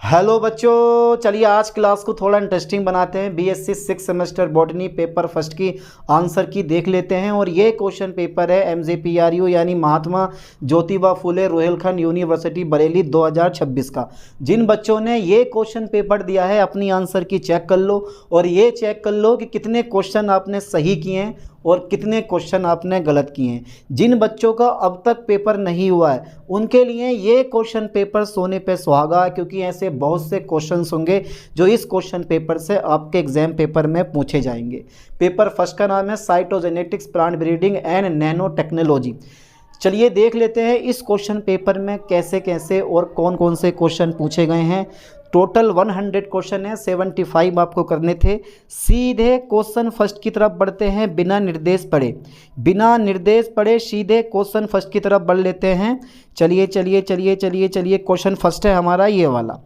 Hello बच्चों, चलिए आज क्लास को थोड़ा इंटरेस्टिंग बनाते हैं। BSc 6 semester botany paper first की आंसर की देख लेते हैं। और ये क्वेश्चन पेपर है MJPRU यानी महात्मा ज्योतिबा फुले रोहिलखंड यूनिवर्सिटी बरेली 2026 का। जिन बच्चों ने ये क्वेश्चन पेपर दिया है अपनी आंसर की चेक कर लो और ये चेक कर लो कि कितने क्वेश्चन आपने सही किए हैं और कितने क्वेश्चन आपने गलत किए हैं। जिन बच्चों का अब तक पेपर नहीं हुआ है उनके लिए ये क्वेश्चन पेपर सोने पे सुहागा, क्योंकि ऐसे बहुत से क्वेश्चंस होंगे जो इस क्वेश्चन पेपर से आपके एग्जाम पेपर में पूछे जाएंगे। पेपर फर्स्ट का नाम है cytogenetics, plant breeding and nano technology. चलिए देख लेते हैं इस क्वेश्चन पेपर में कैसे कैसे और कौन कौन से क्वेश्चन पूछे गए हैं। टोटल 100 क्वेश्चन है, 75 आपको करने थे। सीधे क्वेश्चन फर्स्ट की तरफ बढ़ते हैं बिना निर्देश पढ़े सीधे क्वेश्चन फर्स्ट की तरफ बढ़ लेते हैं। चलिए क्वेश्चन फर्स्ट है हमारा ये वाला,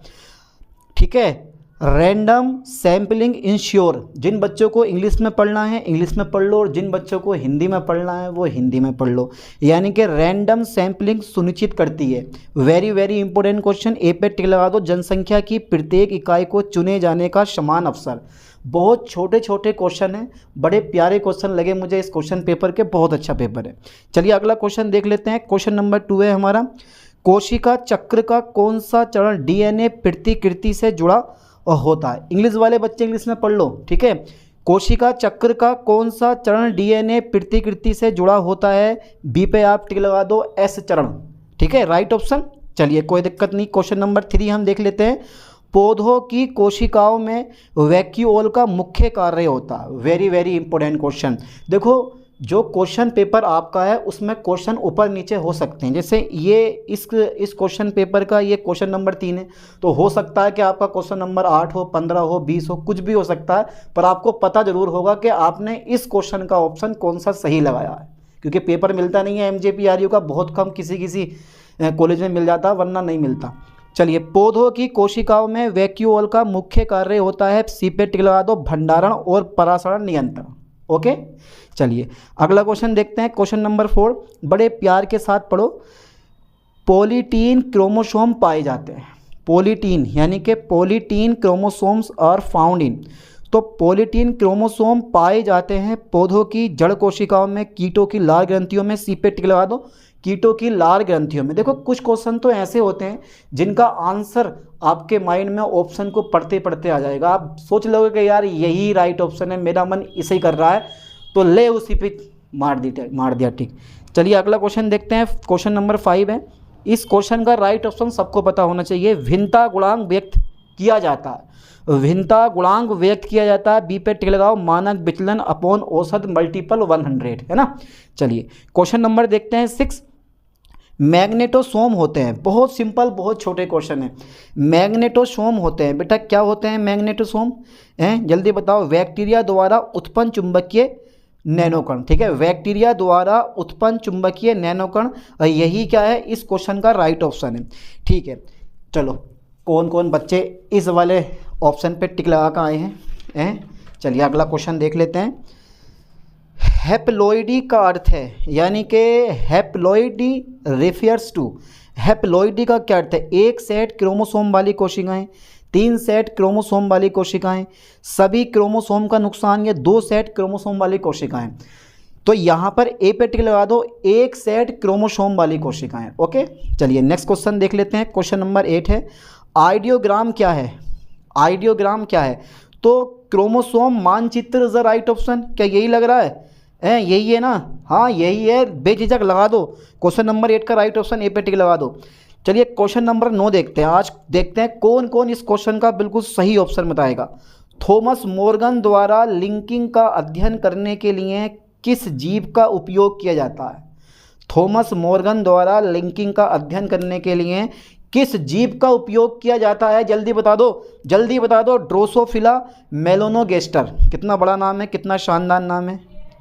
ठीक है। रैंडम सैम्पलिंग इंश्योर, जिन बच्चों को इंग्लिश में पढ़ना है इंग्लिश में पढ़ लो और जिन बच्चों को हिंदी में पढ़ना है वो हिंदी में पढ़ लो। यानी कि रैंडम सैम्पलिंग सुनिश्चित करती है। वेरी इंपॉर्टेंट क्वेश्चन, ए पे टिक लगा दो। जनसंख्या की प्रत्येक इकाई को चुने जाने का समान अवसर। बहुत छोटे छोटे क्वेश्चन हैं, बड़े प्यारे क्वेश्चन लगे मुझे इस क्वेश्चन पेपर के, बहुत अच्छा पेपर है। चलिए अगला क्वेश्चन देख लेते हैं। क्वेश्चन नंबर 2 है हमारा, कोशिका चक्र का कौन सा चरण DNA प्रतिकृति से जुड़ा होता है। इंग्लिश वाले बच्चे इंग्लिश में पढ़ लो, ठीक है। कोशिका चक्र का कौन सा चरण DNA प्रतिकृति से जुड़ा होता है। बी पे आप टिक लगा दो, S चरण, ठीक है, राइट ऑप्शन। चलिए कोई दिक्कत नहीं। क्वेश्चन नंबर 3 हम देख लेते हैं। पौधों की कोशिकाओं में वैक्यूओल का मुख्य कार्य होता है। Very important question. देखो जो क्वेश्चन पेपर आपका है उसमें क्वेश्चन ऊपर नीचे हो सकते हैं। जैसे ये इस क्वेश्चन पेपर का ये क्वेश्चन नंबर 3 है, तो हो सकता है कि आपका क्वेश्चन नंबर 8 हो, 15 हो, 20 हो, कुछ भी हो सकता है। पर आपको पता जरूर होगा कि आपने इस क्वेश्चन का ऑप्शन कौन सा सही लगाया है, क्योंकि पेपर मिलता नहीं है MJPRU का, बहुत कम किसी कॉलेज में मिल जाता है, वरना नहीं मिलता। चलिए, पौधों की कोशिकाओं में वैक्यूओल का मुख्य कार्य होता है। सी पे टिक लगा दो, भंडारण और परासरण नियंत्रण। ओके, चलिए अगला क्वेश्चन देखते हैं। क्वेश्चन नंबर 4, बड़े प्यार के साथ पढ़ो। पॉलीटीन क्रोमोसोम पाए जाते हैं। पॉलीटीन यानी कि polytene chromosomes are found in. तो पॉलीटीन क्रोमोसोम पाए जाते हैं पौधों की जड़ कोशिकाओं में, कीटों की लाल ग्रंथियों में। सी पे टिक लगा दो, कीटों की लाल ग्रंथियों में। देखो कुछ क्वेश्चन तो ऐसे होते हैं जिनका आंसर आपके माइंड में ऑप्शन को पढ़ते पढ़ते आ जाएगा। आप सोच लोगे कि यार यही राइट ऑप्शन है, मेरा मन इसे ही कर रहा है, तो ले उसी पे मार दिया ठीक। चलिए अगला क्वेश्चन देखते हैं। क्वेश्चन नंबर 5 है। इस क्वेश्चन का राइट ऑप्शन सबको पता होना चाहिए। भिन्नता गुणांक व्यक्त किया जाता है। भिन्नता गुणांक व्यक्त किया जाता है। बी पे टिक लगाओ, मानक विचलन अपॉन औसत मल्टीपल 100, है ना। चलिए क्वेश्चन नंबर देखते हैं 6। मैग्नेटोसोम होते हैं। बहुत सिंपल, बहुत छोटे क्वेश्चन है। मैग्नेटोसोम होते हैं बेटा, क्या होते हैं मैग्नेटोसोम हैं, जल्दी बताओ। बैक्टीरिया द्वारा उत्पन्न चुंबकीय नैनोकण, ठीक है, बैक्टीरिया द्वारा उत्पन्न चुंबकीय नैनोकण, यही क्या है इस क्वेश्चन का राइट ऑप्शन है, ठीक है। चलो कौन कौन बच्चे इस वाले ऑप्शन पे टिक लगा कर आए हैं। चलिए अगला क्वेश्चन देख लेते हैं। हैप्लॉइडी का अर्थ है, यानी कि हैप्लॉइडी रेफियर्स टू। हैप्लॉइडी का क्या अर्थ है? 1 सेट क्रोमोसोम वाली कोशिकाएं, 3 सेट क्रोमोसोम वाली कोशिकाएं, सभी क्रोमोसोम का नुकसान, या 2 सेट क्रोमोसोम वाली कोशिकाएं। तो यहाँ पर ए पे टिक लगा दो, 1 सेट क्रोमोसोम वाली कोशिकाएं। ओके, चलिए नेक्स्ट क्वेश्चन देख लेते हैं। क्वेश्चन नंबर 8 है। आइडियोग्राम क्या है? आइडियोग्राम क्या है? तो क्रोमोसोम मानचित्र इज द राइट ऑप्शन। क्या यही लग रहा है? यही है ना? हाँ यही है, बेझिझक लगा दो। क्वेश्चन नंबर 8 का राइट ऑप्शन ए पे टिक लगा दो। चलिए क्वेश्चन नंबर 9 देखते हैं। आज देखते हैं कौन कौन इस क्वेश्चन का बिल्कुल सही ऑप्शन बताएगा। थॉमस मॉर्गन द्वारा लिंकिंग का अध्ययन करने के लिए किस जीव का उपयोग किया जाता है? थॉमस मॉर्गन द्वारा लिंकिंग का अध्ययन करने के लिए किस जीव का उपयोग किया जाता है? जल्दी बता दो। ड्रोसोफिला मेलोनोगेस्टर। कितना बड़ा नाम है, कितना शानदार नाम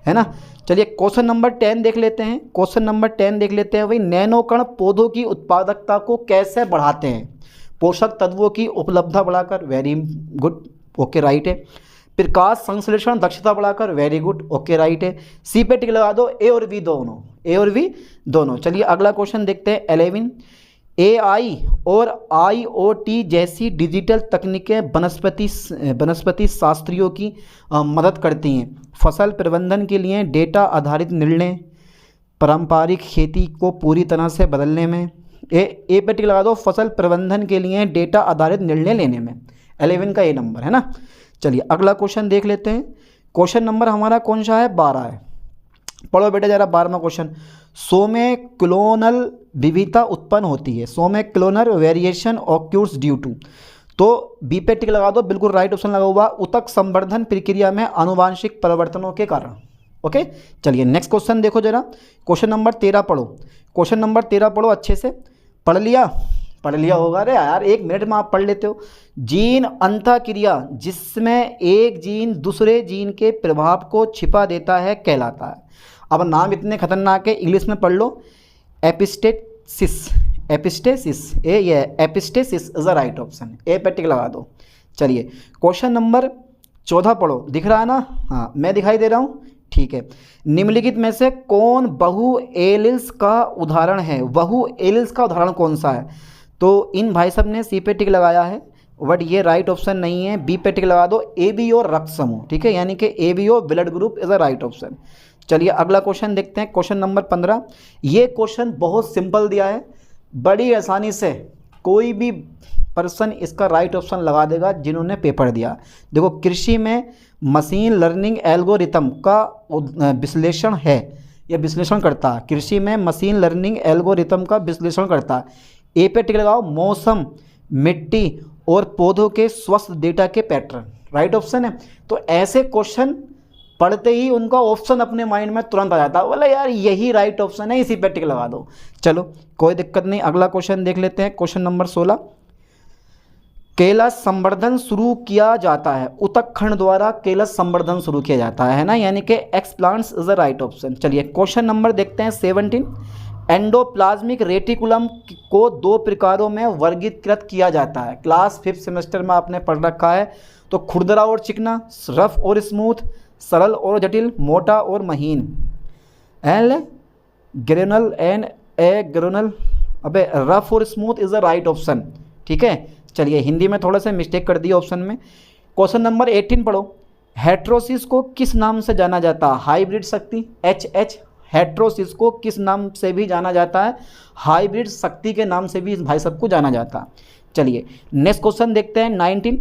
है ना। चलिए क्वेश्चन नंबर 10 देख लेते हैं। क्वेश्चन नंबर 10 देख लेते हैं भाई। नैनोकण पौधों की उत्पादकता को कैसे बढ़ाते हैं? पोषक तत्वों की उपलब्धता बढ़ाकर। वेरी गुड, ओके राइट है। प्रकाश संश्लेषण दक्षता बढ़ाकर। वेरी गुड, ओके राइट है। सी पे टिक लगा दो, ए और बी दोनों। चलिए अगला क्वेश्चन देखते हैं 11। AI और IoT जैसी डिजिटल तकनीकें वनस्पति शास्त्रियों की मदद करती हैं फसल प्रबंधन के लिए, डेटा आधारित निर्णय, पारंपरिक खेती को पूरी तरह से बदलने में। ए पे टिक लगा दो, फसल प्रबंधन के लिए डेटा आधारित निर्णय लेने में। 11 का ए नंबर है ना। चलिए अगला क्वेश्चन देख लेते हैं। क्वेश्चन नंबर हमारा कौन सा है? 12 है। पढ़ो बेटा जरा 12वां क्वेश्चन। सो में क्लोनल विविधता उत्पन्न होती है। सो में क्लोनल वेरिएशन ऑक्यूर्स ड्यू टू, तो बी पे टिक लगा दो, बिल्कुल राइट ऑप्शन लगा हुआ। उत्तक संवर्धन प्रक्रिया में आनुवांशिक परिवर्तनों के कारण। ओके चलिए नेक्स्ट क्वेश्चन देखो जरा। क्वेश्चन नंबर 13 पढ़ो। क्वेश्चन नंबर 13 पढ़ो अच्छे से। पढ़ लिया होगा। अरे यार 1 मिनट में आप पढ़ लेते हो। जीन अंतःक्रिया जिसमें एक जीन दूसरे जीन के प्रभाव को छिपा देता है कहलाता है। अब नाम इतने खतरनाक है, इंग्लिश में पढ़ लो। Epistasis epistasis is the right option. A पे टिक लगा दो। चलिए क्वेश्चन नंबर 14 पढ़ो। दिख रहा है ना? हाँ मैं दिखाई दे रहा हूँ, ठीक है। निम्नलिखित में से कौन बहु एलिल्स का उदाहरण है? बहु एलिल्स का उदाहरण कौन सा है? तो इन भाई साहब ने सी पे टिक लगाया है, बट ये राइट ऑप्शन नहीं है। बी पे टिक लगा दो, एबीओ रक्त समूह, ठीक है, यानी कि ABO blood group is a right option. चलिए अगला क्वेश्चन देखते हैं। Question number 15। ये क्वेश्चन बहुत सिंपल दिया है, बड़ी आसानी से कोई भी पर्सन इसका राइट ऑप्शन लगा देगा जिन्होंने पेपर दिया। देखो कृषि में मशीन लर्निंग एल्गोरिथम का विश्लेषण है या विश्लेषण करता है। कृषि में मशीन लर्निंग एल्गोरिथम का विश्लेषण करता है। ए पे टिक लगाओ, मौसम, मिट्टी और पौधों के स्वस्थ डेटा के पैटर्न, राइट ऑप्शन है। तो ऐसे क्वेश्चन पढ़ते ही उनका ऑप्शन अपने माइंड में तुरंत आ जाता है, बोला यार यही राइट ऑप्शन है, इसी पे टिक लगा दो। चलो कोई दिक्कत नहीं, अगला क्वेश्चन देख लेते हैं। Question number 16। केलस संवर्धन शुरू किया जाता है। उतक खंड द्वारा केलस संवर्धन शुरू किया जाता है ना, यानी कि explants is the right option. चलिए क्वेश्चन नंबर देखते हैं 17। एंडोप्लाज्मिक रेटिकुलम को 2 प्रकारों में वर्गीकृत किया जाता है। क्लास 5th सेमेस्टर में आपने पढ़ रखा है। तो खुरदरा और चिकना, रफ और स्मूथ, सरल और जटिल, मोटा और महीन। L granule and A granule, अबे रफ और smooth is the right option, ठीक है। चलिए हिंदी में थोड़ा सा मिस्टेक कर दिया ऑप्शन में। क्वेश्चन नंबर 18 पढ़ो। हेट्रोसिस को किस नाम से जाना जाता है? हाइब्रिड शक्ति, HH। हेट्रोसिस को किस नाम से भी जाना जाता है? हाइब्रिड शक्ति के नाम से भी इस भाई सबको जाना जाता है। चलिए नेक्स्ट क्वेश्चन देखते हैं 19।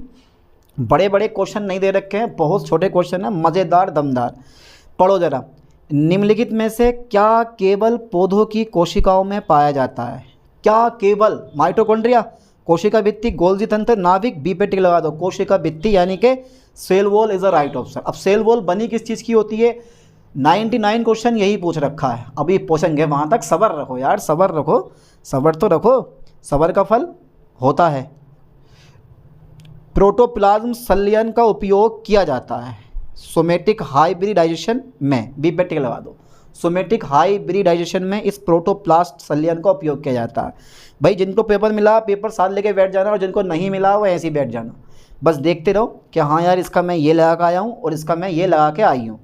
बड़े बड़े क्वेश्चन नहीं दे रखे हैं, बहुत छोटे क्वेश्चन हैं, मज़ेदार दमदार। पढ़ो जरा। निम्नलिखित में से क्या केवल पौधों की कोशिकाओं में पाया जाता है? क्या केवल? माइटोकॉन्ड्रिया, कोशिका भित्ति, गोल्जी तंत्र, नाभिक। बी पे टिक लगा दो, कोशिका भित्ति यानी कि cell wall is a right option. अब सेल वॉल बनी किस चीज़ की होती है? 99 क्वेश्चन यही पूछ रखा है, अभी पूछेंगे वहाँ तक। सब्र रखो यार, सब्र रखो, सब्र तो रखो, सब्र का फल होता है। प्रोटोप्लाज्म संलयन का उपयोग किया जाता है सोमेटिक हाइब्रिडाइजेशन में। बी पे टिक लगा दो। सोमेटिक हाइब्रिडाइजेशन में इस प्रोटोप्लास्ट संलयन का उपयोग किया जाता है। भाई जिनको पेपर मिला पेपर साथ लेके बैठ जाना, और जिनको नहीं मिला वो ऐसे ही बैठ जाना। बस देखते रहो कि हाँ यार इसका मैं ये लगा के आया हूँ और इसका मैं ये लगा के आई हूँ।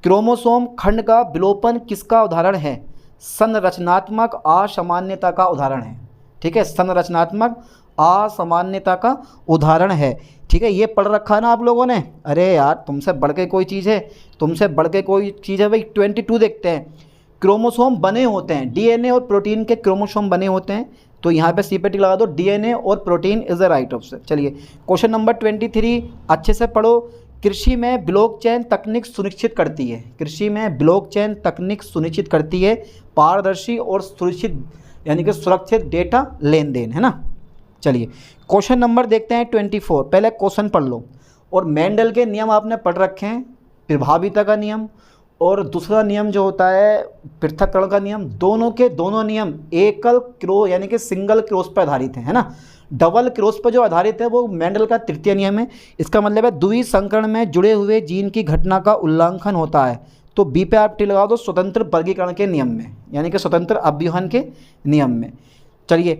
क्रोमोसोम खंड का विलोपन किसका उदाहरण है? संरचनात्मक असामान्यता का उदाहरण है, ठीक है। संरचनात्मक असामान्यता का उदाहरण है, ठीक है। ये पढ़ रखा है ना आप लोगों ने? अरे यार तुमसे बढ़ के कोई चीज़ है, तुमसे बढ़ के कोई चीज़ है। भाई 22 देखते हैं। क्रोमोसोम बने होते हैं, डीएनए और प्रोटीन के क्रोमोसोम बने होते हैं। तो यहाँ पे सी पे टिक लगा दो, डीएनए और protein is the right option. चलिए क्वेश्चन नंबर 23 अच्छे से पढ़ो। कृषि में ब्लॉकचेन तकनीक सुनिश्चित करती है। कृषि में ब्लॉकचेन तकनीक सुनिश्चित करती है पारदर्शी और सुरक्षित यानी कि सुरक्षित डेटा लेन देन, है ना। चलिए क्वेश्चन नंबर देखते हैं 24। पहले क्वेश्चन पढ़ लो। और मेंडल के नियम आपने पढ़ रखे हैं, प्रभाविता का नियम और दूसरा नियम जो होता है पृथक्करण का नियम। दोनों के दोनों नियम एकल क्रॉस यानी कि सिंगल क्रॉस पर आधारित है ना। डबल क्रॉस पर जो आधारित है वो मेंडल का तृतीय नियम है। इसका मतलब है द्विसंकरण में जुड़े हुए जीन की घटना का उल्लंघन होता है। तो बी पे आप टिक लगा दो, स्वतंत्र वर्गीकरण के नियम में यानी कि स्वतंत्र अव्यूहन के नियम में। चलिए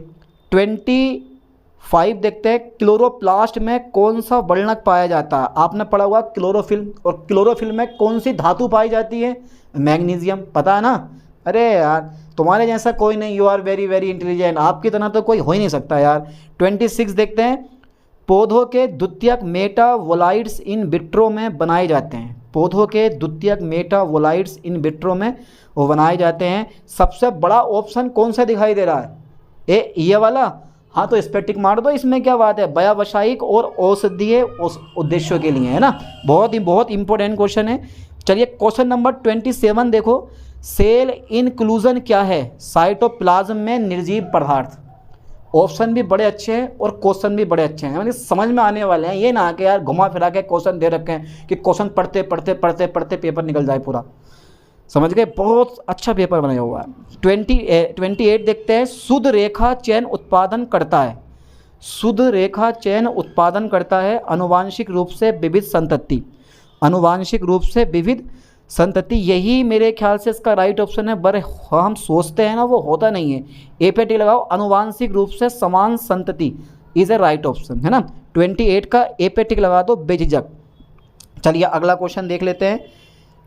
25 देखते हैं। क्लोरोप्लास्ट में कौन सा वर्णक पाया जाता है? आपने पढ़ा हुआ क्लोरोफिल। और क्लोरोफिल में कौन सी धातु पाई जाती है? मैग्नीशियम, पता है ना। अरे यार तुम्हारे जैसा कोई नहीं, you are very very intelligent, आपकी तरह तो कोई हो ही नहीं सकता यार। 26 देखते हैं, पौधों के द्वितीयक मेटावोलाइट्स इन विट्रो में बनाए जाते हैं। पौधों के द्वितीयक मेटावोलाइट्स इन विट्रो में वो बनाए जाते हैं। सबसे बड़ा ऑप्शन कौन सा दिखाई दे रहा है? ये वाला। हाँ तो इस पर टिक मार दो, इसमें क्या बात है, व्यावसायिक और औषधीय उद्देश्यों के लिए है ना। बहुत इंपॉर्टेंट क्वेश्चन है। चलिए क्वेश्चन नंबर 27 देखो, सेल इंक्लूजन क्या है साइटोप्लाज्म में निर्जीव पदार्थ। ऑप्शन भी बड़े अच्छे हैं और क्वेश्चन भी बड़े अच्छे हैं, यानी समझ में आने वाले हैं। ये ना कि यार घुमा फिरा के क्वेश्चन दे रखे हैं कि क्वेश्चन पढ़ते पढ़ते पढ़ते पढ़ते पेपर निकल जाए पूरा, समझ गए। बहुत अच्छा पेपर बनाया हुआ है। 28 देखते हैं, शुद्ध रेखा चयन उत्पादन करता है। शुद्ध रेखा चयन उत्पादन करता है आनुवांशिक रूप से विविध संतति। आनुवांशिक रूप से विविध संतति, यही मेरे ख्याल से इसका राइट ऑप्शन है। बड़े हम सोचते हैं ना, वो होता नहीं है। ए पे टिक लगाओ, आनुवांशिक रूप से समान संतति इज ए राइट ऑप्शन, है ना। 28 का ए पे टिक लगा दो बेझिझक। चलिए अगला क्वेश्चन देख लेते हैं।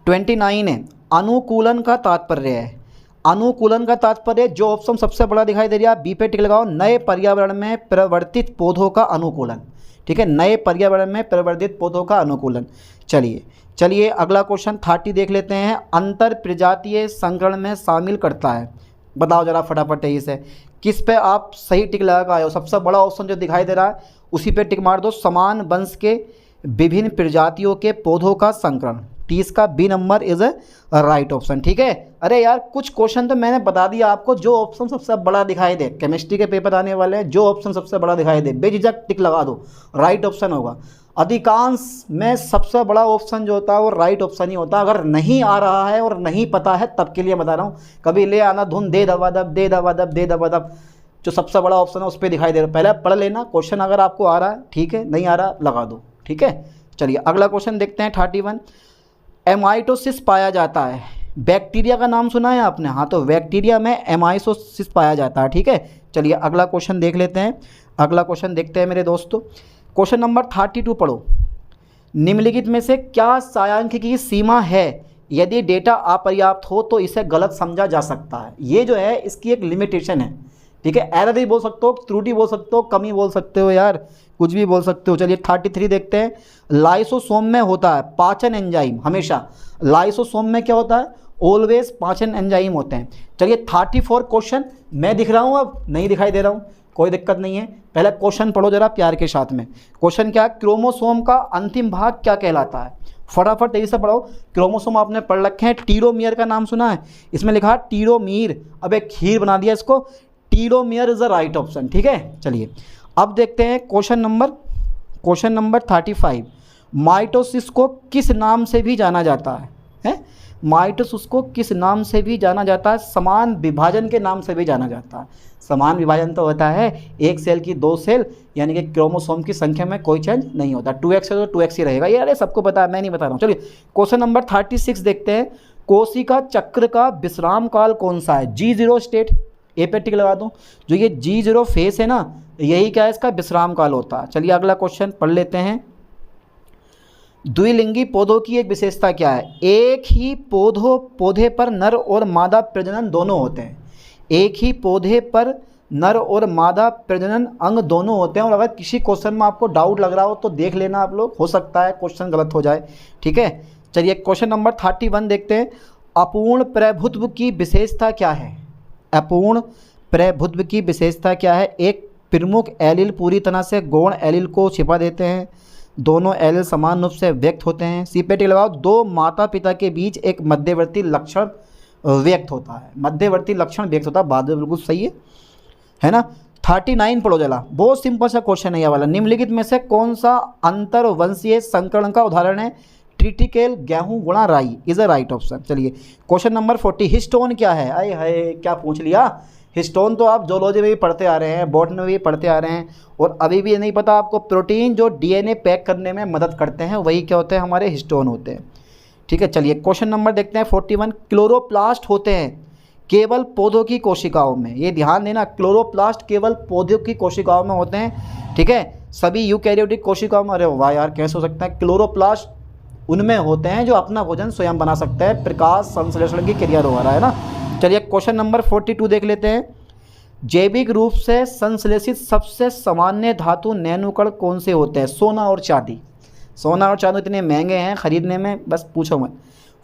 29 है, अनुकूलन का तात्पर्य है। अनुकूलन का तात्पर्य, जो ऑप्शन सबसे बड़ा दिखाई दे रहा है बी पे टिक लगाओ, नए पर्यावरण में परिवर्तित पौधों का अनुकूलन। ठीक है, नए पर्यावरण में परिवर्तित पौधों का अनुकूलन। चलिए अगला क्वेश्चन 30 देख लेते हैं, अंतर प्रजातीय संकरण में शामिल करता है। बताओ जरा फटाफट है इसे, किस पे आप सही टिक लगा के आए हो। सबसे बड़ा ऑप्शन जो दिखाई दे रहा है उसी पे टिक मार दो, समान वंश के विभिन्न प्रजातियों के पौधों का संकरण। 30 का B number is a right option. ठीक है, अरे यार कुछ क्वेश्चन तो मैंने बता दिया आपको, जो ऑप्शन सबसे बड़ा दिखाई दे, केमिस्ट्री के पेपर आने वाले हैं, जो ऑप्शन सबसे बड़ा दिखाई दे बेझिझक टिक लगा दो, राइट ऑप्शन होगा। अधिकांश में सबसे बड़ा ऑप्शन जो होता है वो राइट ऑप्शन ही होता है। अगर नहीं आ रहा है और नहीं पता है तब के लिए बता रहा हूँ, कभी ले आना धुन दे दबा दब दे दबा दब दे दबा दब, जो सबसे बड़ा ऑप्शन है उस पर दिखाई दे रहा है। पहले पढ़ लेना क्वेश्चन, अगर आपको आ रहा है ठीक है, नहीं आ रहा लगा दो। ठीक है, चलिए अगला क्वेश्चन देखते हैं 31। एमाइटोसिस पाया जाता है। बैक्टीरिया का नाम सुना है आपने? हाँ तो बैक्टीरिया में एमाइटोसिस पाया जाता है। ठीक है, चलिए अगला क्वेश्चन देख लेते हैं। अगला क्वेश्चन देखते हैं मेरे दोस्तों, क्वेश्चन नंबर 32 पढ़ो। निम्नलिखित में से क्या सायांख्यिकी की सीमा है? यदि डेटा अपर्याप्त हो तो इसे गलत समझा जा सकता है। ये जो है इसकी एक लिमिटेशन है। ठीक है, एरर भी बोल सकते हो, त्रुटि बोल सकते हो, कमी बोल सकते हो, यार कुछ भी बोल सकते हो। चलिए 33 देखते हैं, लाइसोसोम में होता है पाचन एंजाइम। हमेशा लाइसोसोम में क्या होता है? ऑलवेज पाचन एंजाइम होते हैं। चलिए 34 क्वेश्चन मैं दिख रहा हूँ, अब नहीं दिखाई दे रहा हूँ, कोई दिक्कत नहीं है। पहले क्वेश्चन पढ़ो जरा प्यार के साथ में। क्वेश्चन क्या है? क्रोमोसोम का अंतिम भाग क्या कहलाता है? फटाफट तेजी से पढ़ो। क्रोमोसोम आपने पढ़ रखे हैं, टीलोमियर का नाम सुना है? इसमें लिखा है टीलोमीर, अब एक खीर बना दिया इसको, telomere is the right option. ठीक है, चलिए अब देखते हैं क्वेश्चन नंबर 35। माइटोसिस को किस नाम से भी जाना जाता है? माइटोसिस को किस नाम से भी जाना जाता है? समान विभाजन के नाम से भी जाना जाता है। समान विभाजन तो होता है एक सेल की 2 सेल, यानी कि क्रोमोसोम की संख्या में कोई चेंज नहीं होता। 2x है तो 2x ही रहेगा। ये अरे सबको पता है, मैं नहीं बता रहा हूँ। चलिए क्वेश्चन नंबर 36 देखते हैं, कोशिका चक्र का विश्राम काल कौन सा है? G0 स्टेट, ए पे टिक लगा दूं। जो ये G0 फेस है ना, यही क्या है? इसका विश्राम काल होता है। चलिए अगला क्वेश्चन पढ़ लेते हैं। द्विलिंगी पौधों की एक विशेषता क्या है? एक ही पौधे पर नर और मादा प्रजनन दोनों होते हैं। एक ही पौधे पर नर और मादा प्रजनन अंग दोनों होते हैं। और अगर किसी क्वेश्चन में आपको डाउट लग रहा हो तो देख लेना आप लोग, हो सकता है क्वेश्चन गलत हो जाए। ठीक है, चलिए क्वेश्चन नंबर 31 देखते हैं, अपूर्ण प्रभुत्व की विशेषता क्या है? अपूर्ण प्रभुत्व की विशेषता क्या है? एक प्रमुख एलील पूरी तरह से गौण एलील को छिपा देते हैं, दोनों एलील समान रूप से व्यक्त होते हैं। सी पे टिक लगाओ, 2 माता पिता के बीच एक मध्यवर्ती लक्षण व्यक्त होता है। मध्यवर्ती लक्षण व्यक्त होता है, बाद में बिल्कुल सही है ना। 39 पढ़ो जला, बहुत सिंपल सा क्वेश्चन है ये वाला। निम्नलिखित में से कौन सा अंतरवंशीय संकरण का उदाहरण है? ट्रिटिकेल गेहूं गुणा राई इज अ राइट ऑप्शन। चलिए क्वेश्चन नंबर 40, हिस्टोन क्या है? आए हाय क्या पूछ लिया। हिस्टोन तो आप जोलॉजी में भी पढ़ते आ रहे हैं, बॉटनी में भी पढ़ते आ रहे हैं, और अभी भी नहीं पता आपको, प्रोटीन जो डीएनए पैक करने में मदद करते हैं वही क्या होते हैं? हमारे हिस्टोन होते हैं। ठीक है, चलिए क्वेश्चन नंबर देखते हैं 41। क्लोरोप्लास्ट होते हैं केवल पौधों की कोशिकाओं में। ये ध्यान देना, क्लोरोप्लास्ट केवल पौधों की कोशिकाओं में होते हैं। ठीक है, सभी यूकैरियोटिक कोशिकाओं में, अरे वाह यार कैसे हो सकता है? क्लोरोप्लास्ट उनमें होते हैं जो अपना भोजन स्वयं बना सकते हैं, प्रकाश संश्लेषण की क्रिया द्वारा, है ना। चलिए क्वेश्चन नंबर 42 देख लेते हैं। जैविक रूप से संश्लेषित सबसे सामान्य धातु नैनोकण कौन से होते हैं? सोना और चांदी। सोना और चांदी इतने महंगे हैं खरीदने में, बस पूछो मत।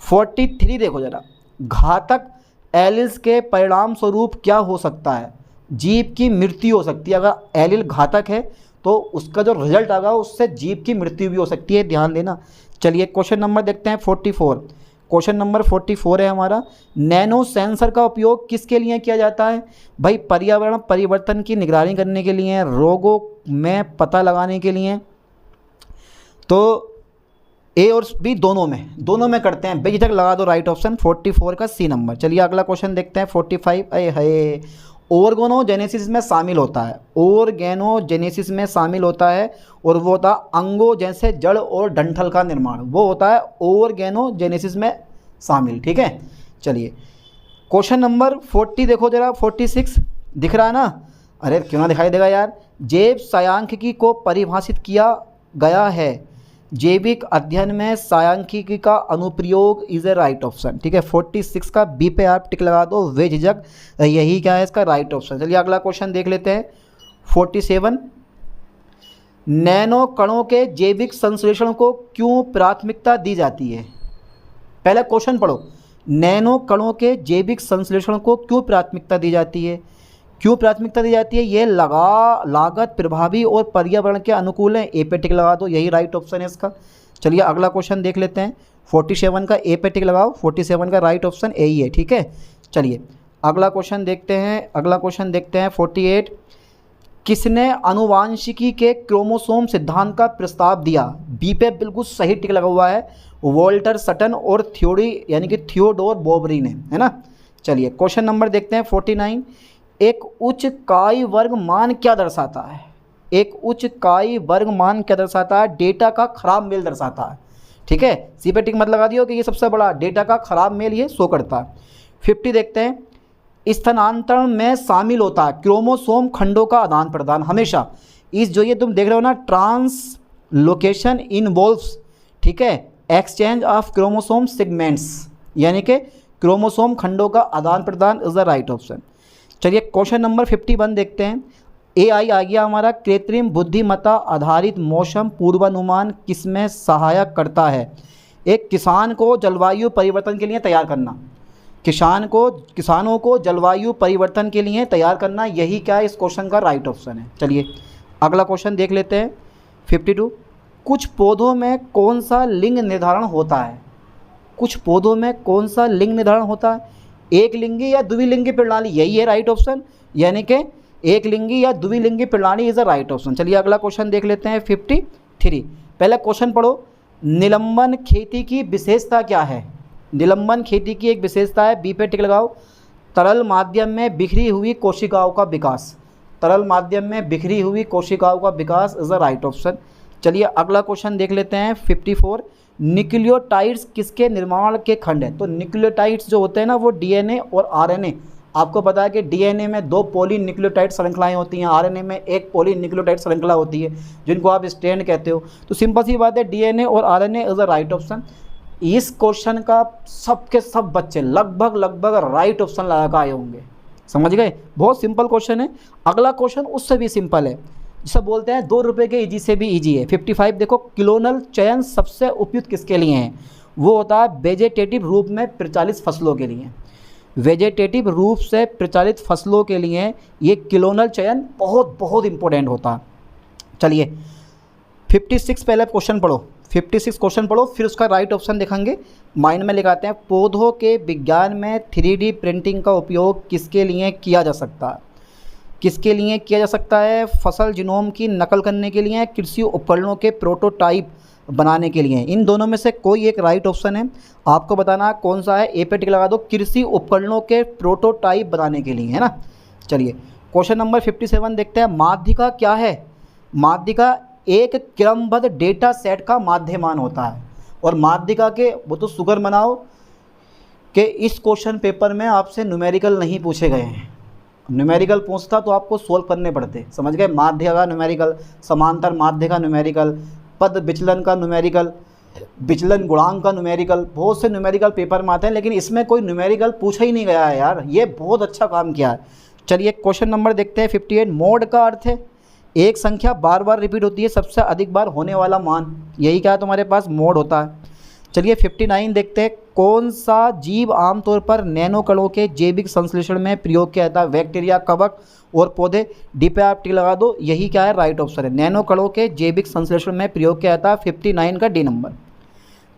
43 देखो जरा, घातक एलिल्स के परिणाम स्वरूप क्या हो सकता है? जीव की मृत्यु हो सकती है। अगर एलिल घातक है तो उसका जो रिजल्ट आएगा उससे जीव की मृत्यु भी हो सकती है, ध्यान देना। चलिए क्वेश्चन नंबर देखते हैं 44। क्वेश्चन नंबर 44 है हमारा, नैनो सेंसर का उपयोग किसके लिए किया जाता है? भाई पर्यावरण परिवर्तन की निगरानी करने के लिए, रोगों में पता लगाने के लिए। तो ए और बी दोनों में करते हैं, बेझिझक लगा दो राइट ऑप्शन 44 का सी नंबर। चलिए अगला क्वेश्चन देखते हैं 45। अरे है, ऑर्गेनोजेनेसिस में शामिल होता है, ऑर्गेनोजेनेसिस में शामिल होता है और वो होता है अंगों जैसे जड़ और डंठल का निर्माण, वो होता है ऑर्गेनोजेनेसिस में शामिल, ठीक है। चलिए क्वेश्चन नंबर 40 देखो जरा, 46 दिख रहा है ना? अरे क्यों ना दिखाई देगा यार। जैव सांख्यिकी को परिभाषित किया गया है, जैविक अध्ययन में सांख्यिकी का अनुप्रयोग इज ए राइट ऑप्शन, ठीक है। 46 का बी पे आप टिक लगा दो बेझिझक, यही क्या है इसका राइट ऑप्शन। चलिए अगला क्वेश्चन देख लेते हैं 47। नैनो कणों के जैविक संश्लेषण को क्यों प्राथमिकता दी जाती है? पहले क्वेश्चन पढ़ो, नैनो कणों के जैविक संश्लेषण को क्यों प्राथमिकता दी जाती है? क्यों प्राथमिकता दी जाती है? ये लागत प्रभावी और पर्यावरण के अनुकूल है, ए पे टिक लगा दो, यही राइट ऑप्शन है इसका। चलिए अगला क्वेश्चन देख लेते हैं 47 का ए पे टिक लगाओ, 47 का राइट ऑप्शन ए ही है, ठीक है। चलिए अगला क्वेश्चन देखते हैं 48। किसने आनुवांशिकी के क्रोमोसोम सिद्धांत का प्रस्ताव दिया? बी पे बिल्कुल सही टिक लगा हुआ है, वॉल्टर सटन और थ्योरी यानी कि थियोडोर बोबरी ने, है ना। चलिए क्वेश्चन नंबर देखते हैं 49। एक उच्च काई वर्ग मान क्या दर्शाता है? एक उच्च काई वर्ग मान क्या दर्शाता है? डेटा का खराब मेल दर्शाता है, ठीक है। सी पे टिक मत लगा दियो कि ये सबसे बड़ा डेटा का खराब मेल ये शो करता है। 50 देखते हैं, स्थानांतरण में शामिल होता है क्रोमोसोम खंडों का आदान प्रदान हमेशा। इस जो ये तुम देख रहे हो ना, ट्रांसलोकेशन इन्वॉल्व्स, ठीक है, एक्सचेंज ऑफ क्रोमोसोम सेगमेंट्स, यानी कि क्रोमोसोम खंडों का आदान प्रदान इज द राइट ऑप्शन। चलिए क्वेश्चन नंबर 51 देखते हैं। AI आ गया हमारा, कृत्रिम बुद्धिमत्ता आधारित मौसम पूर्वानुमान किसमें सहायक करता है? एक किसान को जलवायु परिवर्तन के लिए तैयार करना, किसानों को जलवायु परिवर्तन के लिए तैयार करना, यही क्या है इस क्वेश्चन का राइट ऑप्शन है। चलिए अगला क्वेश्चन देख लेते हैं 52। कुछ पौधों में कौन सा लिंग निर्धारण होता है? कुछ पौधों में कौन सा लिंग निर्धारण होता है? एक लिंगी या द्विलिंगी प्रणाली, यही है राइट ऑप्शन, यानी कि एक लिंगी या द्विलिंगी प्रणाली इज अ राइट ऑप्शन। चलिए अगला क्वेश्चन देख लेते हैं 53। पहले क्वेश्चन पढ़ो, निलंबन खेती की विशेषता क्या है? निलंबन खेती की एक विशेषता है, बी पे टिक लगाओ, तरल माध्यम में बिखरी हुई कोशिकाओं का विकास, तरल माध्यम में बिखरी हुई कोशिकाओं का विकास इज अ राइट ऑप्शन। चलिए अगला क्वेश्चन देख लेते हैं 54। न्यूक्लियोटाइड्स किसके निर्माण के खंड है? तो न्यूक्लियोटाइड्स जो होते हैं ना वो डीएनए और आरएनए, आपको पता है कि डीएनए में 2 पॉली न्यूक्लियोटाइड श्रृंखलाएं होती हैं, आरएनए में 1 पॉली न्यूक्लियोटाइड श्रृंखला होती है जिनको आप स्ट्रैंड कहते हो। तो सिंपल सी बात है, डीएनए और RNA is the right option. इस क्वेश्चन का सबके सब बच्चे लगभग राइट ऑप्शन लगा कर आए होंगे, समझ गए? बहुत सिंपल क्वेश्चन है। अगला क्वेश्चन उससे भी सिंपल है, जिसे बोलते हैं 2 रुपये के इजी से भी इजी है। 55 देखो, क्लोनल चयन सबसे उपयुक्त किसके लिए है? वो होता है वेजिटेटिव रूप में प्रचालित फसलों के लिए। वेजिटेटिव रूप से प्रचालित फसलों के लिए ये क्लोनल चयन बहुत इंपॉर्टेंट होता है। चलिए 56 पहले क्वेश्चन पढ़ो, 56 क्वेश्चन पढ़ो, फिर उसका राइट ऑप्शन दिखाएंगे, माइंड में लगाते हैं। पौधों के विज्ञान में 3D प्रिंटिंग का उपयोग किसके लिए किया जा सकता है? किसके लिए किया जा सकता है? फसल जीनोम की नकल करने के लिए, कृषि उपकरणों के प्रोटोटाइप बनाने के लिए। इन दोनों में से कोई एक राइट ऑप्शन है, आपको बताना कौन सा है। ए पे टिक लगा दो, कृषि उपकरणों के प्रोटोटाइप बनाने के लिए, है ना। चलिए क्वेश्चन नंबर 57 देखते हैं। माध्यिका क्या है? माध्यिका एक क्रमबद्ध डेटा सेट का माध्यमान होता है, और माध्यिका के वो तो शुक्र मनाओ कि इस क्वेश्चन पेपर में आपसे न्यूमेरिकल नहीं पूछे गए हैं। न्यूमेरिकल पूछता तो आपको सोल्व करने पड़ते, समझ गए? माध्य का न्यूमेरिकल, समांतर माध्य का न्यूमेरिकल, पद विचलन का न्यूमेरिकल, विचलन गुणांक का न्यूमेरिकल, बहुत से न्यूमेरिकल पेपर में आते हैं, लेकिन इसमें कोई न्यूमेरिकल पूछा ही नहीं गया है यार, ये बहुत अच्छा काम किया है। चलिए क्वेश्चन नंबर देखते हैं 58। मोड का अर्थ है एक संख्या बार बार रिपीट होती है, सबसे अधिक बार होने वाला मान, यही क्या है तुम्हारे पास मोड होता है। चलिए 59 देखते हैं। कौन सा जीव आमतौर पर नैनो कणों के जैविक संश्लेषण में प्रयोग किया जाता है? बैक्टीरिया, कवक और पौधे। डी पे आप टिक लगा दो, यही क्या है राइट ऑप्शन है, नैनो कणों के जैविक संश्लेषण में प्रयोग किया जाता है। 59 का डी नंबर।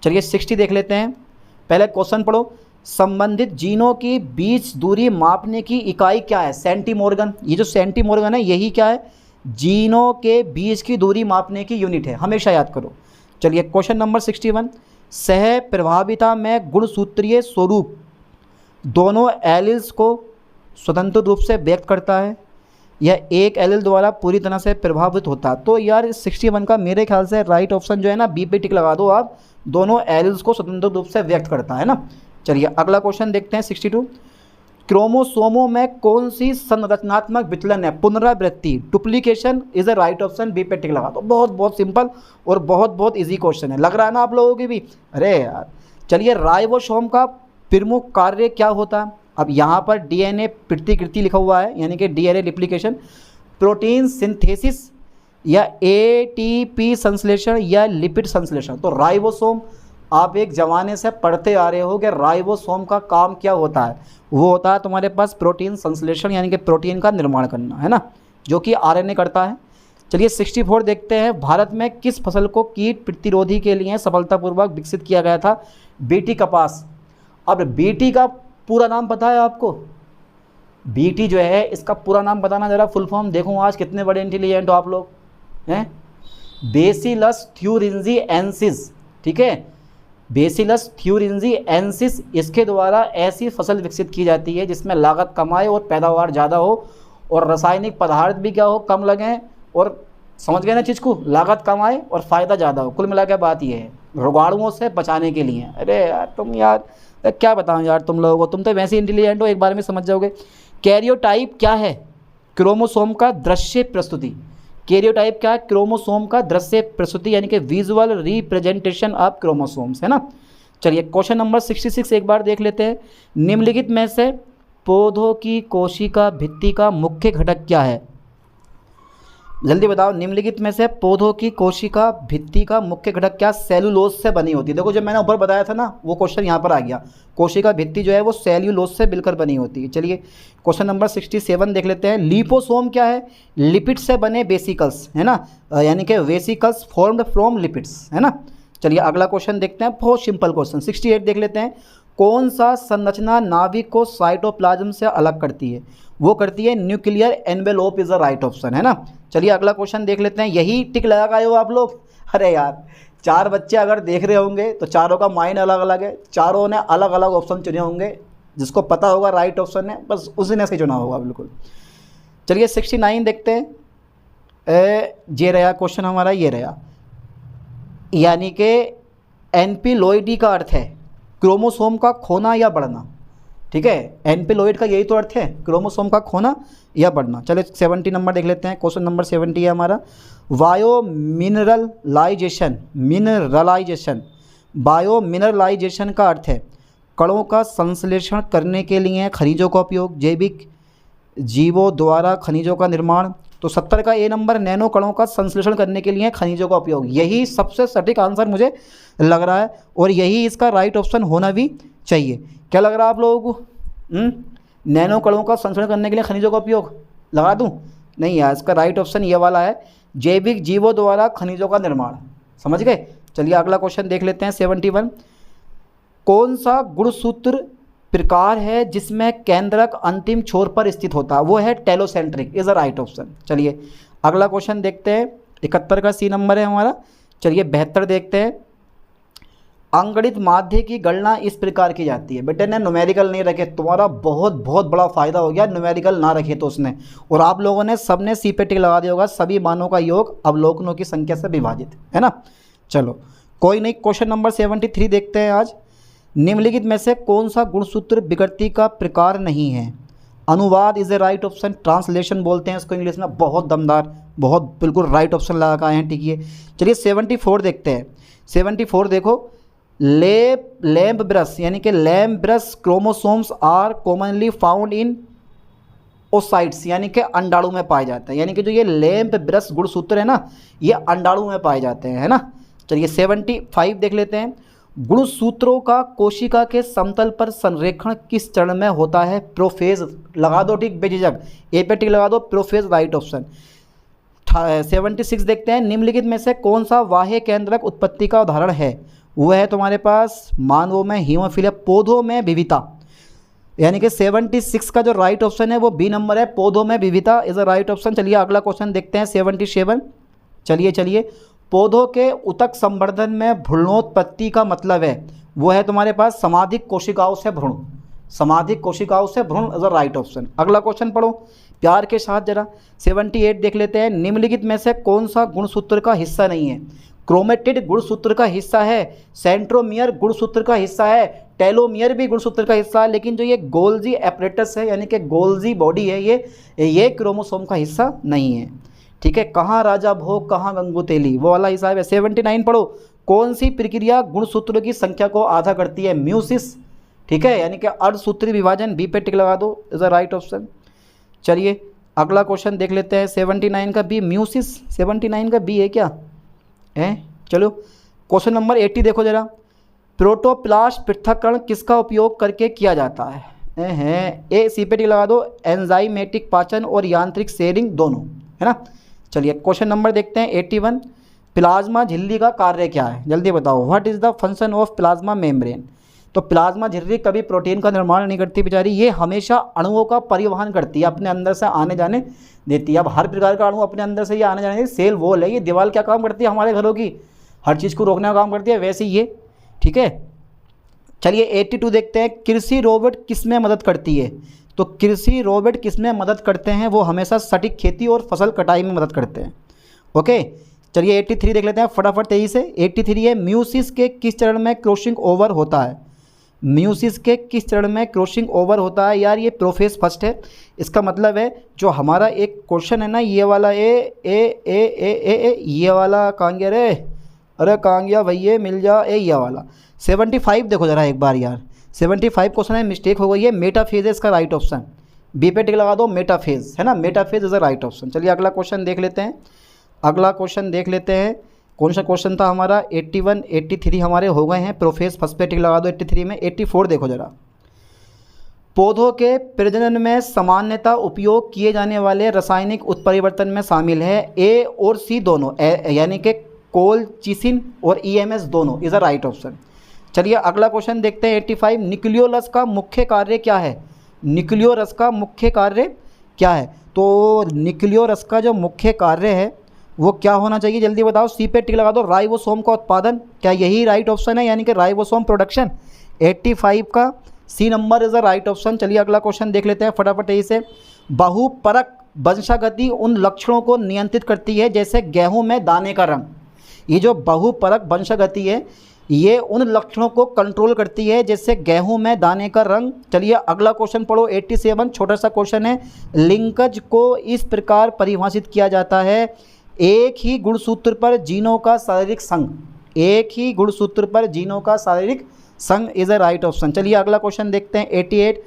चलिए 60 देख लेते हैं। पहले क्वेश्चन पढ़ो। संबंधित जीनों की बीच दूरी मापने की इकाई क्या है? सेंटीमोर्गन। ये जो सेंटीमोर्गन है यही क्या है? जीनों के बीच की दूरी मापने की यूनिट है, हमेशा याद करो। चलिए क्वेश्चन नंबर 61। सह प्रभाविता में गुणसूत्रीय स्वरूप दोनों एलिल्स को स्वतंत्र रूप से व्यक्त करता है या एक एलिल द्वारा पूरी तरह से प्रभावित होता है? तो यार 61 का मेरे ख्याल से राइट ऑप्शन जो है ना, बी पे टिक लगा दो आप, दोनों एलिल्स को स्वतंत्र रूप से व्यक्त करता है ना। चलिए अगला क्वेश्चन देखते हैं 62। क्रोमोसोमों में कौन सी संरचनात्मक विचलन है? पुनरावृत्ति, duplication is a right option, B पे टिक लगा दो। बहुत बहुत सिंपल और बहुत बहुत इजी क्वेश्चन है, लग रहा है ना आप लोगों की भी? अरे यार चलिए, राइबोसोम का प्रमुख कार्य क्या होता है? अब यहाँ पर डीएनए प्रतिकृति लिखा हुआ है, यानी कि डीएनए रिप्लिकेशन, प्रोटीन सिंथेसिस या एटीपी संश्लेषण या लिपिड संश्लेषण। तो राइबोसोम आप एक ज़माने से पढ़ते आ रहे हो कि राइबोसोम का काम क्या होता है? वो होता है तुम्हारे पास प्रोटीन संश्लेषण, यानी कि प्रोटीन का निर्माण करना, है ना, जो कि आरएनए करता है। चलिए 64 देखते हैं। भारत में किस फसल को कीट प्रतिरोधी के लिए सफलतापूर्वक विकसित किया गया था? बीटी कपास। अब बीटी का पूरा नाम पता है आपको? बीटी जो है इसका पूरा नाम बताना ज़रा, फुल फॉर्म। देखो आज कितने बड़े इंटेलिजेंट हो आप लोग हैं। बेसिलस थ्यूरिंजिएंसिस, ठीक है, बेसिलस थ्यूरिंजिएंसिस, इसके द्वारा ऐसी फसल विकसित की जाती है जिसमें लागत कम आए और पैदावार ज़्यादा हो और रासायनिक पदार्थ भी क्या हो, कम लगें, और समझ गए ना चीज़ को, लागत कम आए और फ़ायदा ज़्यादा हो। कुल मिला के बात ये है, रोगाणुओं से बचाने के लिए। अरे यार तुम यार क्या बताऊँ यार तुम लोगों को, तुम तो वैसे इंटेलिजेंट हो, एक बार में समझ जाओगे। कैरियोटाइप क्या है? क्रोमोसोम का दृश्य प्रस्तुति। कैरियोटाइप क्या है? क्रोमोसोम का दृश्य प्रस्तुति, यानी कि विजुअल रिप्रेजेंटेशन ऑफ क्रोमोसोम्स, है ना। चलिए क्वेश्चन नंबर 66 एक बार देख लेते हैं। निम्नलिखित में से पौधों की कोशिका भित्ति का मुख्य घटक क्या है? जल्दी बताओ, निम्नलिखित में से पौधों की कोशिका भित्ति का मुख्य घटक क्या? सेल्यूलोज से बनी होती है। देखो जब मैंने ऊपर बताया था ना, वो क्वेश्चन यहाँ पर आ गया। कोशिका भित्ति जो है वो सेल्यूलोज से मिलकर बनी होती है। चलिए क्वेश्चन नंबर 67 देख लेते हैं। लिपोसोम क्या है? लिपिड से बने वेसिकल्स, है ना, यानी कि वेसिकल्स फॉर्म्ड फ्रॉम लिपिड्स, है ना। चलिए अगला क्वेश्चन देखते हैं, बहुत सिंपल क्वेश्चन 68 देख लेते हैं। कौन सा संरचना नाभिक को साइटोप्लाज्म से अलग करती है? वो करती है nuclear envelope, is a right option, है ना। चलिए अगला क्वेश्चन देख लेते हैं। यही टिक लगा गए हो आप लोग? अरे यार 4 बच्चे अगर देख रहे होंगे तो चारों का माइंड अलग अलग है, चारों ने अलग अलग ऑप्शन चुने होंगे, जिसको पता होगा राइट ऑप्शन है बस उसी ने सही चुना होगा बिल्कुल। चलिए 69 देखते हैं। ये रहा क्वेश्चन हमारा, ये रहा, यानी कि एनपीलॉइडी का अर्थ है क्रोमोसोम का खोना या बढ़ना, ठीक है। एनपीलॉइड का यही तो अर्थ है, क्रोमोसोम का खोना या बढ़ना। चलिए 70 नंबर देख लेते हैं। क्वेश्चन नंबर 70 है हमारा, बायोमिनरलाइजेशन का अर्थ है कणों का संश्लेषण करने के लिए खनिजों का उपयोग, जैविक जीवों द्वारा खनिजों का निर्माण। तो 70 का ए नंबर, नैनो कणों का संश्लेषण करने के लिए खनिजों का उपयोग, यही सबसे सटीक आंसर मुझे लग रहा है और यही इसका राइट ऑप्शन होना भी चाहिए। क्या लग रहा है आप लोगों को? नैनो कणों का संश्लेषण करने के लिए खनिजों का उपयोग लगा दूं? नहीं यार, इसका राइट ऑप्शन ये वाला है, जैविक जीवों द्वारा खनिजों का निर्माण। समझ गए? चलिए अगला क्वेश्चन देख लेते हैं 71। कौन सा गुणसूत्र प्रकार है जिसमें केंद्रक अंतिम छोर पर स्थित होता है? वो है telocentric, is a right option. चलिए अगला क्वेश्चन देखते हैं। 71 का सी नंबर है हमारा। चलिए 72 देखते हैं। अंगणित माध्य की गणना इस प्रकार की जाती है। बेटे ने न्यूमेरिकल नहीं रखे, तुम्हारा बहुत बहुत बड़ा फायदा हो गया, न्यूमेरिकल ना रखे तो उसने, और आप लोगों ने सबने सी पे टिक लगा दिया होगा, सभी मानों का योग अवलोकनों की संख्या से विभाजित, है ना। चलो कोई नहीं, क्वेश्चन नंबर 73 देखते हैं आज। निम्नलिखित में से कौन सा गुणसूत्र विकृति का प्रकार नहीं है? अनुवाद is a right option, translation बोलते हैं इसको इंग्लिश में। बहुत दमदार, बहुत बिल्कुल राइट ऑप्शन लगा आए हैं, ठीक है। चलिए 74 देखते हैं। 74 देखो, लैम्प ब्रश यानी कि lamp brush chromosomes are commonly found in oocytes यानी कि अंडाणु में पाए जाते हैं। यानी कि जो ये लैम्प ब्रश गुणसूत्र है ना, ये अंडाणु में पाए जाते हैं, है ना। चलिए 75 देख लेते हैं। गुणसूत्रों का कोशिका के समतल पर संरेखण किस चरण में होता है? प्रोफेज लगा दो ठीक बेझिझक, ए पे टिक लगा दो, प्रोफेज राइट ऑप्शन। 76 देखते हैं। निम्नलिखित में से कौन सा बाह्य केंद्रक उत्पत्ति का उदाहरण है? वो है तुम्हारे पास मानवों में हीमोफिलिया, पौधों में विविधता, यानी कि 76 का जो राइट ऑप्शन है वो बी नंबर है, पौधों में विविधता इज अ राइट ऑप्शन। चलिए अगला क्वेश्चन देखते हैं 77। चलिए पौधों के उतक संवर्धन में भ्रूणोत्पत्ति का मतलब है, वो है तुम्हारे पास समाधिक कोशिकाओं से भ्रूण, समाधिक कोशिकाओं से भ्रूण इज अ राइट ऑप्शन। अगला क्वेश्चन पढ़ो प्यार के साथ जरा। 78 देख लेते हैं। निम्नलिखित में से कौन सा गुणसूत्र का हिस्सा नहीं है? क्रोमेटिड गुणसूत्र का हिस्सा है, सेंट्रोमियर गुणसूत्र का हिस्सा है, टेलोमियर भी गुणसूत्र का हिस्सा है, लेकिन जो ये गोल्जी एपरेटस है यानी कि गोल्जी बॉडी है, ये क्रोमोसोम का हिस्सा नहीं है, ठीक है। कहाँ राजा भोग कहाँ गंगू तेली, वो वाला हिसाब है। 79 पढ़ो। कौन सी प्रक्रिया गुणसूत्रों की संख्या को आधा करती है? म्यूसिस, ठीक है, यानी कि अर्धसूत्री विभाजन, बी पे टिक लगा दो इज अ राइट ऑप्शन। चलिए अगला क्वेश्चन देख लेते हैं। 79 का बी म्यूसिस, 79 का बी है क्या है? चलो क्वेश्चन नंबर 80 देखो जरा। प्रोटोप्लास्ट पृथक्करण किसका उपयोग करके किया जाता है? ए सी पे टिक लगा दो, एंजाइमेटिक पाचन और यांत्रिक शेयरिंग दोनों, है ना। चलिए क्वेश्चन नंबर देखते हैं 81। प्लाज्मा झिल्ली का कार्य क्या है? जल्दी बताओ, what is the function of plasma membrane? तो प्लाज्मा झिल्ली कभी प्रोटीन का निर्माण नहीं करती बेचारी, ये हमेशा अणुओं का परिवहन करती है, अपने अंदर से आने जाने देती है। अब हर प्रकार का अणु अपने अंदर से ये आने जाने देती है। सेल वॉल है, ये दीवार क्या काम करती है हमारे घरों की, हर चीज़ को रोकने का काम करती है, वैसे ही ये, ठीक है। चलिए 82 देखते हैं। कृषि रोबोट किस में मदद करती है? तो कृषि रोबोट किस में मदद करते हैं? वो हमेशा सटीक खेती और फसल कटाई में मदद करते हैं, ओके। चलिए 83 देख लेते हैं फटाफट तेजी से। 83 है। म्यूसिस के किस चरण में क्रॉसिंग ओवर होता है? म्यूसिस के किस चरण में क्रॉसिंग ओवर होता है? यार ये प्रोफेज फर्स्ट है, इसका मतलब है जो हमारा एक क्वेश्चन है ना, ये वाला ए ये वाला कहाँ गया रे, अरे कहाँ गया भैया, मिल जा ये वाला। 75 देखो जरा एक बार यार, 75 क्वेश्चन है, मिस्टेक हो गई है, मेटाफेज है इसका राइट ऑप्शन, बी पे टिक लगा दो, मेटाफेज है ना, metaphase is a right option. चलिए अगला क्वेश्चन देख लेते हैं। अगला क्वेश्चन देख लेते हैं, कौन सा क्वेश्चन था हमारा? 81 83 हमारे हो गए हैं, प्रोफेज फर्स्ट पे टिक लगा दो 83 में। 84 देखो जरा। पौधों के प्रजनन में सामान्यतः उपयोग किए जाने वाले रासायनिक उत्परिवर्तन में शामिल है ए और सी दोनों, यानी कि कोलचिसिन और ईएमएस दोनों इज अ राइट ऑप्शन। चलिए अगला क्वेश्चन देखते हैं 85। न्यूक्लियोलस का मुख्य कार्य क्या है? न्यूक्लियोरस का मुख्य कार्य क्या है? तो न्यूक्लियोरस का जो मुख्य कार्य है वो क्या होना चाहिए, जल्दी बताओ, सी पे टिक लगा दो, राइबोसोम का उत्पादन, क्या यही राइट ऑप्शन है, यानी कि राइबोसोम प्रोडक्शन? 85 का C number is a right option. चलिए अगला क्वेश्चन देख लेते हैं फटाफट यही से। बहुपरक वंशागति उन लक्षणों को नियंत्रित करती है जैसे गेहूं में दाने का रंग। ये जो बहुपरक वंशागति है ये उन लक्षणों को कंट्रोल करती है जैसे गेहूं में दाने का रंग। चलिए अगला क्वेश्चन पढ़ो 87, छोटा सा क्वेश्चन है। लिंकज को इस प्रकार परिभाषित किया जाता है, एक ही गुणसूत्र पर जीनों का शारीरिक संघ, एक ही गुणसूत्र पर जीनों का शारीरिक संघ इज अ राइट ऑप्शन। चलिए अगला क्वेश्चन देखते हैं 88।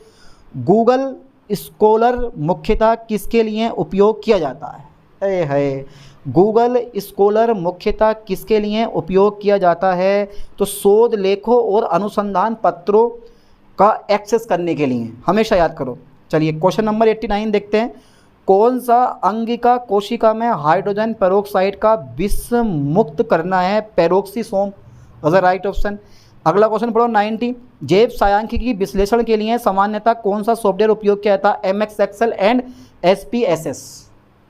गूगल स्कॉलर मुख्यतः किसके लिए उपयोग किया जाता है? गूगल स्कॉलर मुख्यतः किसके लिए उपयोग किया जाता है? तो शोध लेखों और अनुसंधान पत्रों का एक्सेस करने के लिए, हमेशा याद करो। चलिए क्वेश्चन नंबर 89 देखते हैं। कौन सा अंगिका कोशिका में हाइड्रोजन पेरोक्साइड का विष मुक्त करना है? Peroxisome is a right option. अगला क्वेश्चन पढ़ो 90। जैव सांख्यिकी विश्लेषण के लिए सामान्यतः कौन सा सॉफ्टवेयर उपयोग किया जाता है? MS excel and SPSS।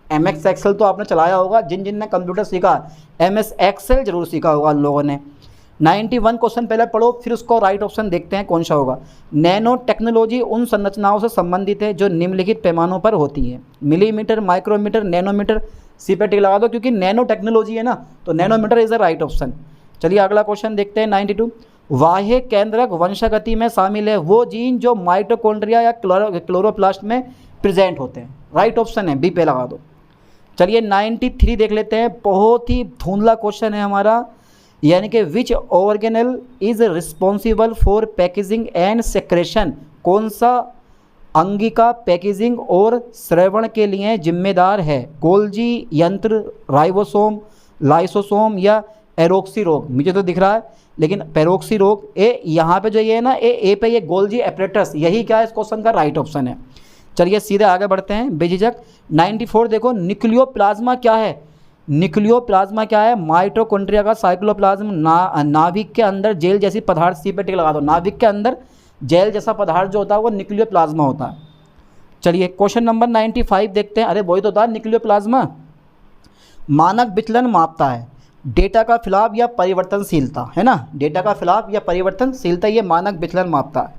MS excel तो आपने चलाया होगा, जिन ने कंप्यूटर सीखा, MS एक्सेल जरूर सीखा होगा लोगों ने। 91 क्वेश्चन पहले पढ़ो, फिर उसको राइट ऑप्शन देखते हैं कौन सा होगा। नैनो टेक्नोलॉजी उन संरचनाओं से संबंधित है जो निम्नलिखित पैमानों पर होती है, मिलीमीटर, माइक्रोमीटर, नैनोमीटर, सी पे टिक लगा दो, क्योंकि नैनो टेक्नोलॉजी है ना, तो nanometre is a right option. चलिए अगला क्वेश्चन देखते हैं 92। बाह्य केंद्रक वंशागति में शामिल है वो जीन जो माइटोकॉन्ड्रिया या क्लोरोप्लास्ट में प्रेजेंट होते हैं। राइट ऑप्शन है बी पे लगा दो। चलिए 93 देख लेते हैं, बहुत ही धुंधला क्वेश्चन है हमारा, यानी कि विच organelle is responsible for packaging and secretion, कौन सा अंगिका पैकेजिंग और श्रवण के लिए जिम्मेदार है? गोल्जी यंत्र, राइबोसोम, लाइसोसोम या एरोक्सी रोग? मुझे तो दिख रहा है लेकिन पेरोक्सी रोग ए, यहाँ पे जो ये है ना ए पे ये गोल्जी एपरेटस, यही क्या है इस क्वेश्चन का राइट ऑप्शन है। चलिए सीधे आगे बढ़ते हैं बेझिझक। 94 देखो, न्यूक्लियोप्लाज्मा क्या है? न्यूक्लियोप्लाज्मा क्या है? माइटोकॉन्ड्रिया का साइक्लोप्लाज्म, नाभिक के अंदर जेल जैसी पदार्थ, सी पे टिक लगा दो, नाभिक के अंदर जेल जैसा पदार्थ जो होता है वो न्यूक्लियोप्लाज्मा होता है। चलिए क्वेश्चन नंबर 95 देखते हैं। अरे वही तो था न्यूक्लियोप्लाज्मा। मानक विचलन मापता है डेटा का फिलाप या परिवर्तनशीलता, है ना, डेटा का फिलाप या परिवर्तनशीलता, ये मानक विचलन मापता है।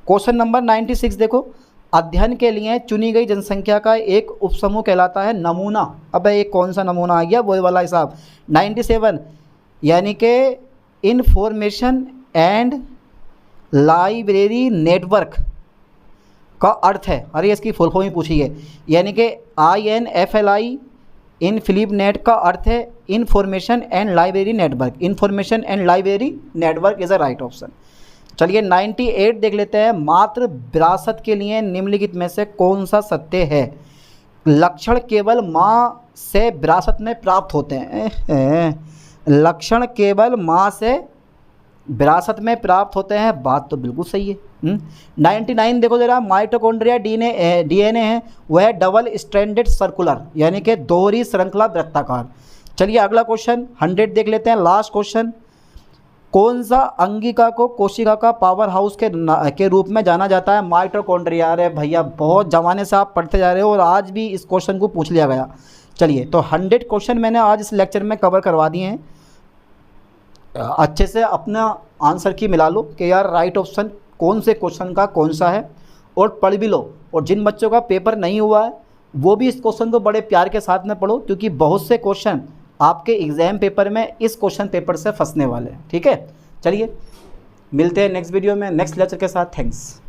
क्वेश्चन नंबर 96 देखो, अध्ययन के लिए चुनी गई जनसंख्या का एक उपसमूह कहलाता है नमूना। अब ये कौन सा नमूना आ गया, वो वाला हिसाब। 97 यानी कि इंफॉर्मेशन एंड लाइब्रेरी नेटवर्क का अर्थ है, अरे इसकी फुल फॉर्म ही पूछी है, यानी कि INFLI इन फिलिप नेट का अर्थ है information and library network. Information and library network is a right option. चलिए 98 देख लेते हैं, मात्र विरासत के लिए निम्नलिखित में से कौन सा सत्य है? लक्षण केवल माँ से विरासत में प्राप्त होते हैं। लक्षण केवल माँ से विरासत में प्राप्त होते हैं, बात तो बिल्कुल सही है। 99 देखो जरा, माइटोकॉन्ड्रिया DNA है वह डबल स्ट्रैंडेड सर्कुलर, यानी कि दोहरी श्रृंखला वृत्ताकार। चलिए अगला क्वेश्चन 100 देख लेते हैं, लास्ट क्वेश्चन। कौन सा अंगिका को कोशिका का पावर हाउस के रूप में जाना जाता है? माइटोकॉन्ड्रिया। अरे भैया बहुत जमाने से आप पढ़ते जा रहे हो और आज भी इस क्वेश्चन को पूछ लिया गया। चलिए तो 100 क्वेश्चन मैंने आज इस लेक्चर में कवर करवा दिए हैं। अच्छे से अपना आंसर की मिला लो कि यार राइट ऑप्शन कौन से क्वेश्चन का कौन सा है, और पढ़ भी लो। और जिन बच्चों का पेपर नहीं हुआ है वो भी इस क्वेश्चन को बड़े प्यार के साथ में पढ़ो, क्योंकि बहुत से क्वेश्चन आपके एग्ज़ाम पेपर में इस क्वेश्चन पेपर से फंसने वाले हैं। ठीक है, चलिए मिलते हैं नेक्स्ट वीडियो में नेक्स्ट लेक्चर के साथ। थैंक्स।